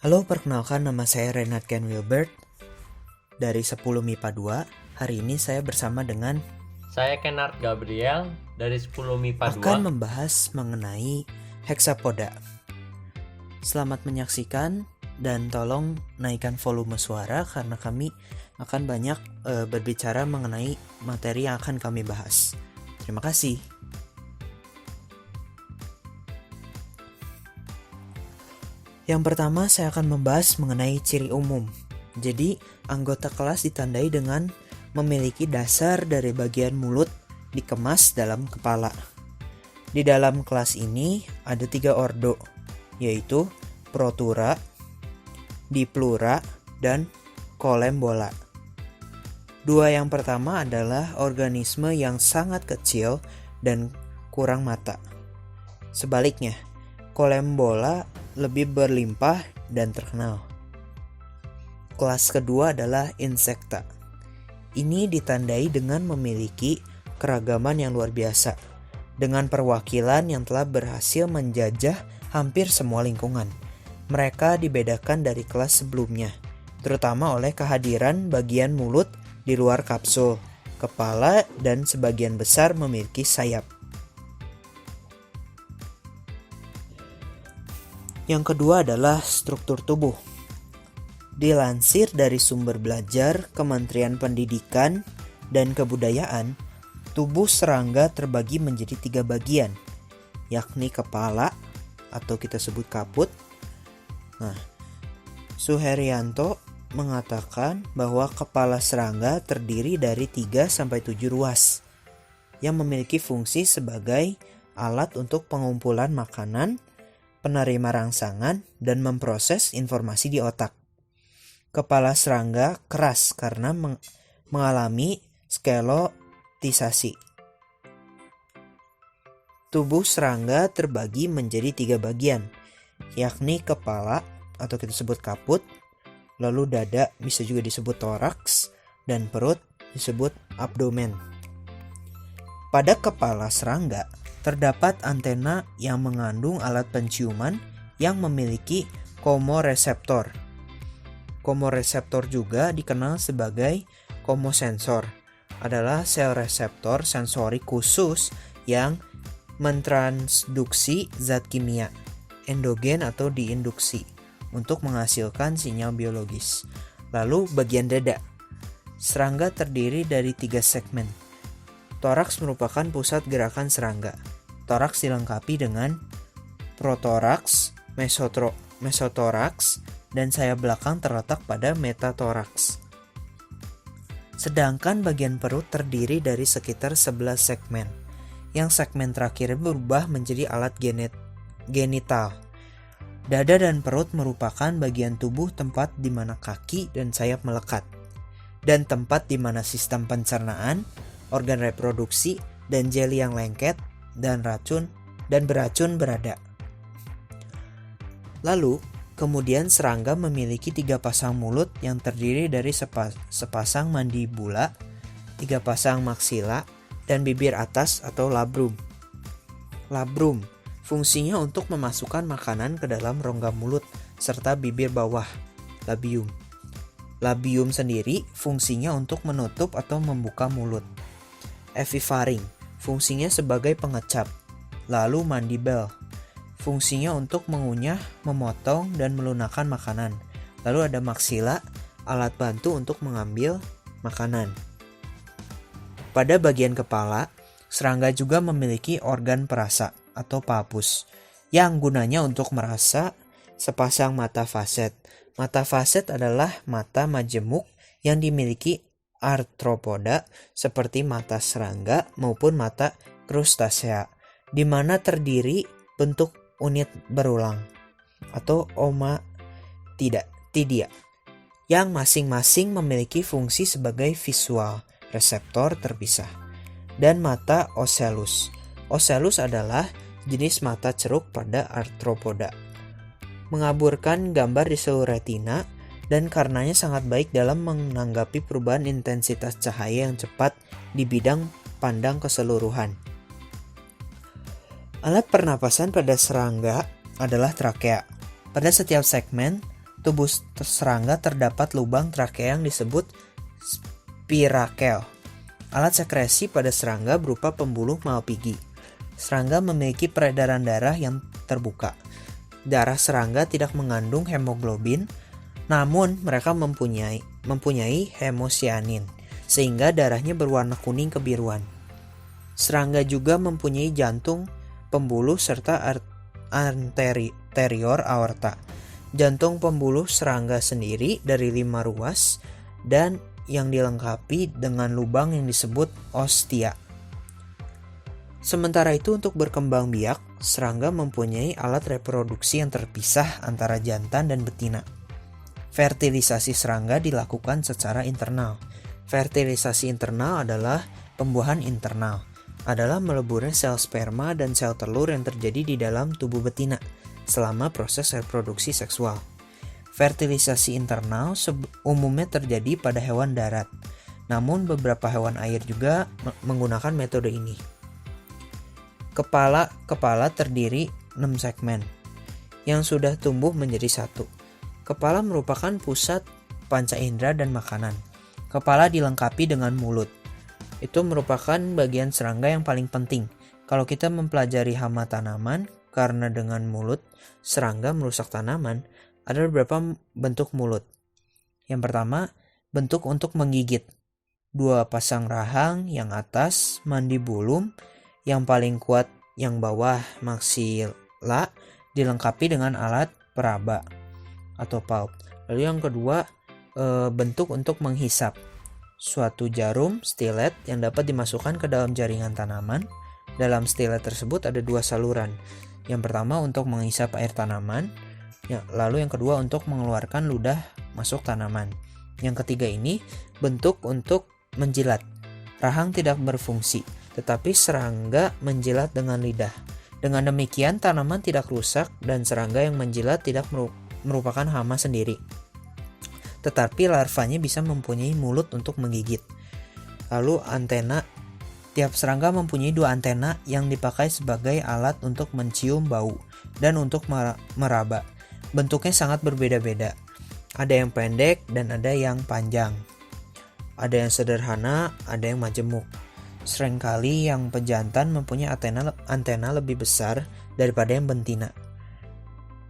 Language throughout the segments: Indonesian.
Halo, perkenalkan nama saya Renard Ken Wilbert dari 10 MIPA 2. Hari ini saya bersama dengan Saya Kennard Gabriel dari 10 MIPA 2. akan membahas mengenai hexapoda. Selamat menyaksikan dan tolong naikkan volume suara karena kami akan banyak berbicara mengenai materi yang akan kami bahas. Terima kasih. Yang pertama saya akan membahas mengenai ciri umum. Jadi, anggota kelas ditandai dengan memiliki dasar dari bagian mulut dikemas dalam kepala. Di dalam kelas ini ada 3 ordo, yaitu Protura, Diplura, dan Colembola. 2 yang pertama adalah organisme yang sangat kecil dan kurang mata. Sebaliknya, Colembola lebih berlimpah dan terkenal. Kelas kedua adalah insekta. Ini ditandai dengan memiliki keragaman yang luar biasa, dengan perwakilan yang telah berhasil menjajah hampir semua lingkungan. Mereka dibedakan dari kelas sebelumnya, terutama oleh kehadiran bagian mulut di luar kapsul, kepala, dan sebagian besar memiliki sayap. Yang kedua adalah struktur tubuh. Dilansir dari sumber belajar Kementerian Pendidikan dan Kebudayaan, tubuh serangga terbagi menjadi 3 bagian, yakni kepala atau kita sebut kaput. Suherianto mengatakan bahwa kepala serangga terdiri dari 3-7 ruas yang memiliki fungsi sebagai alat untuk pengumpulan makanan, penerima rangsangan, dan memproses informasi di otak. Kepala serangga keras karena mengalami skelerotisasi. Tubuh serangga terbagi menjadi 3 bagian, yakni kepala atau kita sebut kaput, lalu dada bisa juga disebut toraks, dan perut disebut abdomen. Pada kepala serangga terdapat antena yang mengandung alat penciuman yang memiliki komoreseptor. Komoreseptor juga dikenal sebagai komosensor. Adalah sel reseptor sensori khusus yang mentransduksi zat kimia, endogen atau diinduksi, untuk menghasilkan sinyal biologis. Lalu bagian dada. Serangga terdiri dari 3 segmen. Toraks merupakan pusat gerakan serangga. Toraks dilengkapi dengan protoraks, mesotoraks, dan sayap belakang terletak pada metatoraks. Sedangkan bagian perut terdiri dari sekitar 11 segmen, yang segmen terakhir berubah menjadi alat genital. Dada dan perut merupakan bagian tubuh tempat di mana kaki dan sayap melekat, dan tempat di mana sistem pencernaan, organ reproduksi, dan jeli yang lengket dan beracun berada. Lalu, kemudian serangga memiliki 3 pasang mulut yang terdiri dari sepasang mandibula, 3 pasang maksila, dan bibir atas atau labrum. Labrum fungsinya untuk memasukkan makanan ke dalam rongga mulut serta bibir bawah, labium. Labium sendiri fungsinya untuk menutup atau membuka mulut. Epifaring fungsinya sebagai pengecap. Lalu mandibel fungsinya untuk mengunyah, memotong, dan melunakkan makanan. Lalu ada maksila, alat bantu untuk mengambil makanan. Pada bagian kepala, serangga juga memiliki organ perasa atau papus yang gunanya untuk merasa, sepasang mata faset. Mata faset adalah mata majemuk yang dimiliki arthropoda seperti mata serangga maupun mata krustasea, di mana terdiri bentuk unit berulang atau tidia, yang masing-masing memiliki fungsi sebagai visual reseptor terpisah. Dan mata ocellus. Ocellus adalah jenis mata ceruk pada arthropoda, mengaburkan gambar di seluruh retina, dan karenanya sangat baik dalam menanggapi perubahan intensitas cahaya yang cepat di bidang pandang keseluruhan. Alat pernapasan pada serangga adalah trakea. Pada setiap segmen tubuh serangga terdapat lubang trakea yang disebut spirakel. Alat sekresi pada serangga berupa pembuluh Malpighi. Serangga memiliki peredaran darah yang terbuka. Darah serangga tidak mengandung hemoglobin, namun mereka mempunyai hemosianin, sehingga darahnya berwarna kuning kebiruan. Serangga juga mempunyai jantung, pembuluh, serta anterior aorta. Jantung pembuluh serangga sendiri dari 5 ruas dan yang dilengkapi dengan lubang yang disebut ostia. Sementara itu untuk berkembang biak, serangga mempunyai alat reproduksi yang terpisah antara jantan dan betina. Fertilisasi serangga dilakukan secara internal. Fertilisasi internal adalah pembuahan internal, adalah meleburnya sel sperma dan sel telur yang terjadi di dalam tubuh betina selama proses reproduksi seksual. Fertilisasi internal umumnya terjadi pada hewan darat, namun beberapa hewan air juga menggunakan metode ini. Kepala terdiri 6 segmen yang sudah tumbuh menjadi satu. Kepala merupakan pusat panca indera dan makanan. Kepala dilengkapi dengan mulut. Itu merupakan bagian serangga yang paling penting. Kalau kita mempelajari hama tanaman, karena dengan mulut serangga merusak tanaman, ada beberapa bentuk mulut. Yang pertama, bentuk untuk menggigit. 2 pasang rahang yang atas, mandibulum, yang paling kuat yang bawah, maksila, dilengkapi dengan alat peraba atau palp. Lalu yang kedua, bentuk untuk menghisap. Suatu jarum, stilet, yang dapat dimasukkan ke dalam jaringan tanaman. Dalam stilet tersebut ada 2 saluran. Yang pertama untuk menghisap air tanaman, lalu yang kedua untuk mengeluarkan ludah masuk tanaman. Yang ketiga ini bentuk untuk menjilat. Rahang tidak berfungsi, tetapi serangga menjilat dengan lidah. Dengan demikian tanaman tidak rusak dan serangga yang menjilat tidak merupakan hama sendiri. Tetapi larvanya bisa mempunyai mulut untuk menggigit. Lalu antena. Tiap serangga mempunyai 2 antena yang dipakai sebagai alat untuk mencium bau dan untuk meraba. Bentuknya sangat berbeda-beda. Ada yang pendek dan ada yang panjang. Ada yang sederhana, ada yang majemuk. Seringkali yang pejantan mempunyai antena lebih besar daripada yang betina.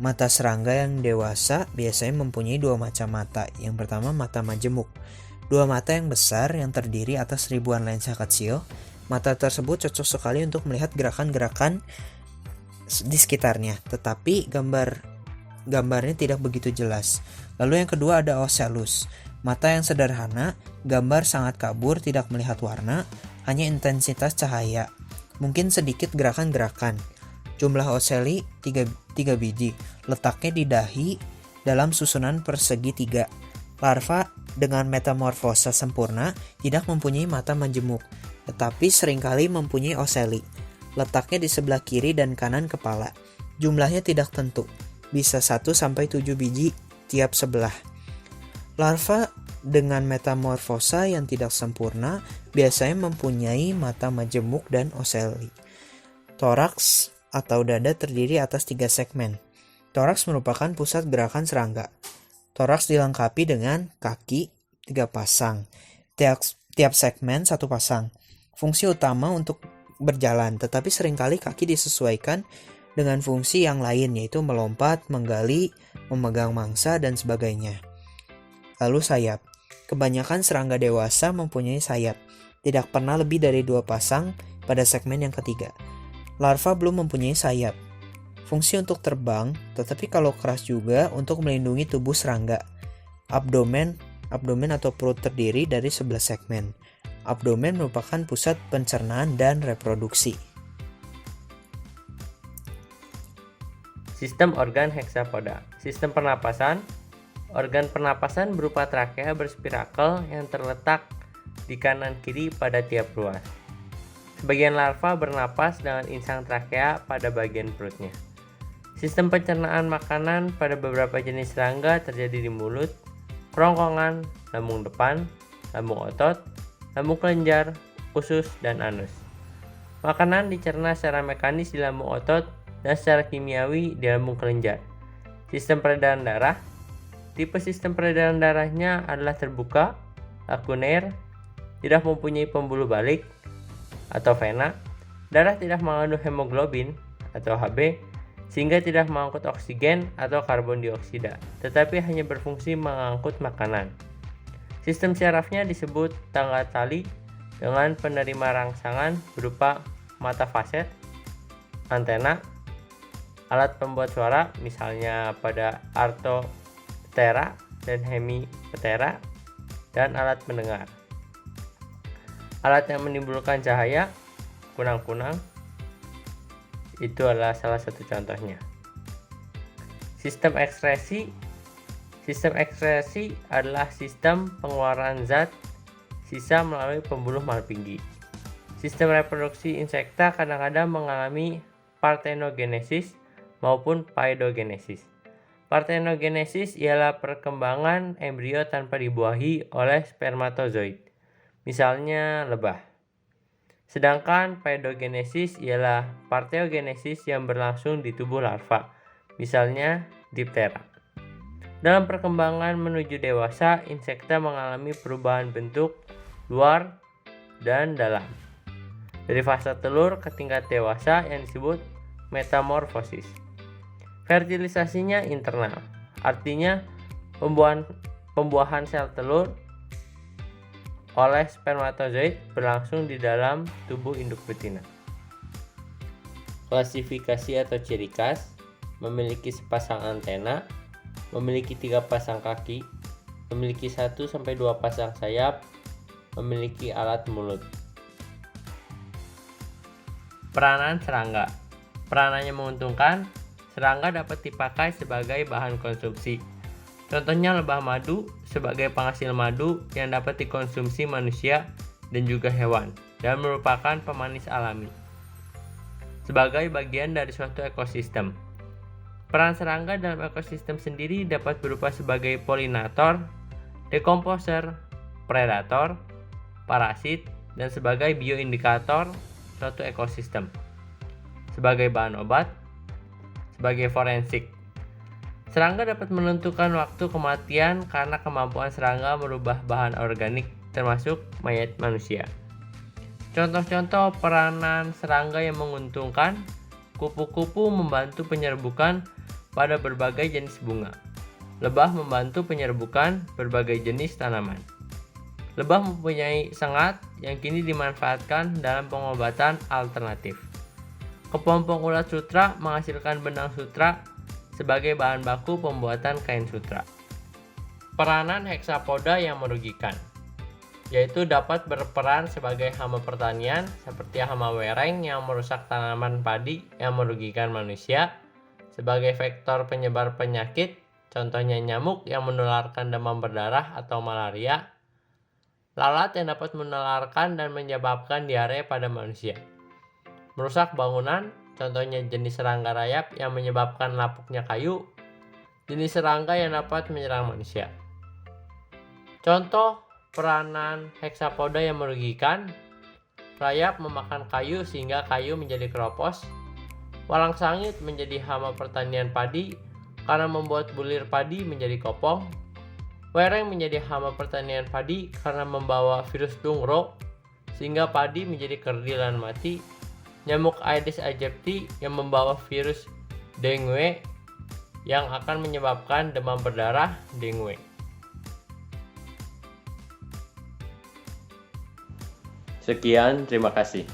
Mata serangga yang dewasa biasanya mempunyai 2 macam mata. Yang pertama mata majemuk. 2 mata yang besar yang terdiri atas ribuan lensa kecil. Mata tersebut cocok sekali untuk melihat gerakan-gerakan di sekitarnya, tetapi gambarnya tidak begitu jelas. Lalu yang kedua ada ocellus. Mata yang sederhana, gambar sangat kabur, tidak melihat warna, hanya intensitas cahaya. Mungkin sedikit gerakan-gerakan. Jumlah ocelli 3 biji. Letaknya di dahi dalam susunan persegi 3. Larva dengan metamorfosa sempurna tidak mempunyai mata majemuk, tetapi seringkali mempunyai ocelli. Letaknya di sebelah kiri dan kanan kepala. Jumlahnya tidak tentu, bisa 1-7 biji tiap sebelah. Larva dengan metamorfosa yang tidak sempurna biasanya mempunyai mata majemuk dan ocelli. Toraks atau dada terdiri atas 3 segmen. Toraks merupakan pusat gerakan serangga. Toraks dilengkapi dengan kaki 3 pasang. Tiap segmen 1 pasang. Fungsi utama untuk berjalan, tetapi seringkali kaki disesuaikan dengan fungsi yang lain, yaitu melompat, menggali, memegang mangsa, dan sebagainya. Lalu sayap. Kebanyakan serangga dewasa mempunyai sayap, tidak pernah lebih dari 2 pasang pada segmen yang ketiga. Larva belum mempunyai sayap. Fungsi untuk terbang, tetapi kalau keras juga untuk melindungi tubuh serangga. Abdomen atau perut terdiri dari 11 segmen. Abdomen merupakan pusat pencernaan dan reproduksi. Sistem organ hexapoda. Sistem pernapasan. Organ pernapasan berupa trakea berspirakel yang terletak di kanan kiri pada tiap ruas. Sebagian larva bernapas dengan insang trakea pada bagian perutnya. Sistem pencernaan makanan pada beberapa jenis serangga terjadi di mulut, kerongkongan, lambung depan, lambung otot, lambung kelenjar, usus, dan anus. Makanan dicerna secara mekanis di lambung otot dan secara kimiawi di lambung kelenjar. Sistem peredaran darah. Tipe sistem peredaran darahnya adalah terbuka, lakuner, tidak mempunyai pembuluh balik atau vena, darah tidak mengandung hemoglobin atau Hb, sehingga tidak mengangkut oksigen atau karbon dioksida, tetapi hanya berfungsi mengangkut makanan. Sistem syarafnya disebut tangga tali dengan penerima rangsangan berupa mata faset, antena, alat pembuat suara misalnya pada artoptera dan hemiptera, dan alat pendengar. Alat yang menimbulkan cahaya, kunang-kunang, itu adalah salah satu contohnya. Sistem ekskresi. Sistem ekskresi adalah sistem pengeluaran zat sisa melalui pembuluh malpighi. Sistem reproduksi insekta kadang-kadang mengalami parthenogenesis maupun paidogenesis. Parthenogenesis ialah perkembangan embrio tanpa dibuahi oleh spermatozoid, misalnya lebah. Sedangkan paidogenesis ialah parthenogenesis yang berlangsung di tubuh larva, misalnya diptera. Dalam perkembangan menuju dewasa, insekta mengalami perubahan bentuk luar dan dalam dari fase telur ke tingkat dewasa yang disebut metamorfosis. Fertilisasinya internal, artinya pembuahan sel telur oleh spermatozoid berlangsung di dalam tubuh induk betina. Klasifikasi atau ciri khas: memiliki sepasang antena, memiliki 3 pasang kaki, memiliki 1-2 pasang sayap, memiliki alat mulut. Peranan serangga. Peranannya menguntungkan. Serangga dapat dipakai sebagai bahan konsumsi. Contohnya lebah madu sebagai penghasil madu yang dapat dikonsumsi manusia dan juga hewan, dan merupakan pemanis alami sebagai bagian dari suatu ekosistem. Peran serangga dalam ekosistem sendiri dapat berupa sebagai polinator, dekomposer, predator, parasit, dan sebagai bioindikator suatu ekosistem, sebagai bahan obat, sebagai forensik. Serangga dapat menentukan waktu kematian karena kemampuan serangga merubah bahan organik termasuk mayat manusia. Contoh-contoh peranan serangga yang menguntungkan: kupu-kupu membantu penyerbukan pada berbagai jenis bunga. Lebah membantu penyerbukan berbagai jenis tanaman. Lebah mempunyai sengat yang kini dimanfaatkan dalam pengobatan alternatif. Kepompong ulat sutra menghasilkan benang sutra sebagai bahan baku pembuatan kain sutra. Peranan heksapoda yang merugikan, yaitu dapat berperan sebagai hama pertanian seperti hama wereng yang merusak tanaman padi yang merugikan manusia, sebagai vektor penyebar penyakit, contohnya nyamuk yang menularkan demam berdarah atau malaria, lalat yang dapat menularkan dan menyebabkan diare pada manusia, merusak bangunan, contohnya jenis serangga rayap yang menyebabkan lapuknya kayu, jenis serangga yang dapat menyerang manusia. Contoh peranan heksapoda yang merugikan: rayap memakan kayu sehingga kayu menjadi keropos, walang sangit menjadi hama pertanian padi karena membuat bulir padi menjadi kopong, wereng menjadi hama pertanian padi karena membawa virus dungro sehingga padi menjadi kerdil dan mati, nyamuk Aedes aegypti yang membawa virus dengue yang akan menyebabkan demam berdarah dengue. Sekian, terima kasih.